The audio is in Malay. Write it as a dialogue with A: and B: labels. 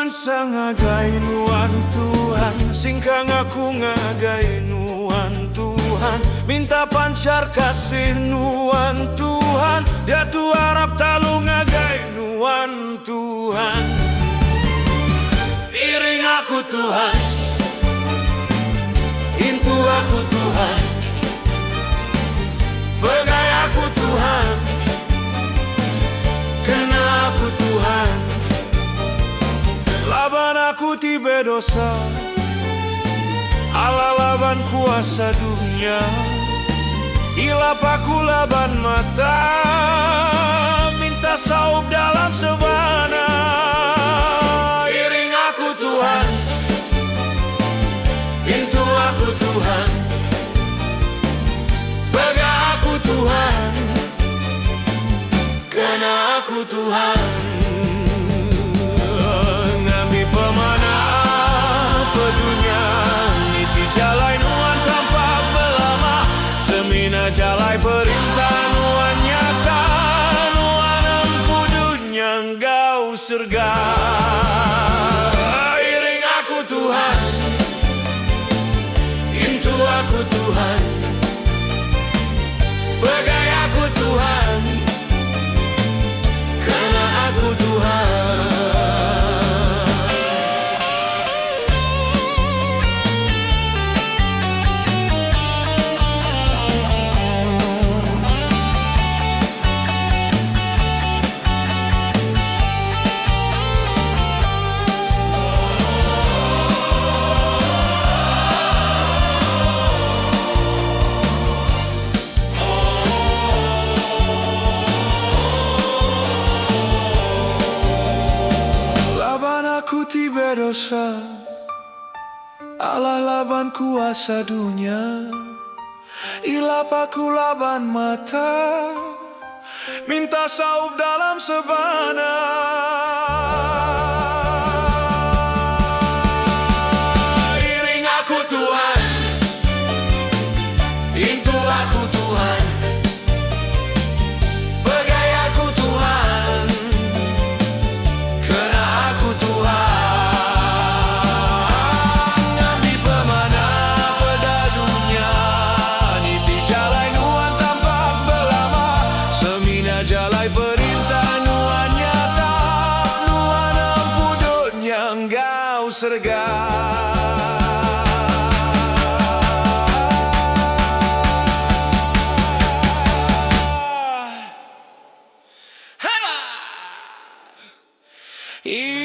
A: nuan sang ngagai nuan Tuhan, singkang aku ngagai nuan Tuhan. Minta pancar kasih nuan Tuhan, dia tu harap talu ngagai nuan Tuhan. Iring aku Tuhan, intu aku Tuhan, pegai aku Tuhan, kena aku Tuhan. Laban aku tiba dosa, ala laban kuasa dunia. Ilap aku laban mata, minta saup dalam sebana. Iring aku Tuhan, pintu aku Tuhan, pegang aku Tuhan, kena aku Tuhan. Ngambi pemana pedunya, niti jalai nuan tampak belama. Semina jalai perintah nuan nyata, nuan empu dunia engkau surga. Iring aku Tuhan, intu aku Tuhan, pegai aku Tuhan, kena aku Tuhan. Aku tiba dosa, Allah laban kuasa dunia. Ilap aku laban mata, minta saup dalam sebana. Iring aku Tuhan, intu aku Tuhan, pegai aku Tuhan, kena aku Tuhan. Ngambi pemana pada dunia, niti jalai nuan tampak belama. Semina jalai perintah nuan nyata, nuan empu dunia engkau surga. Yeah.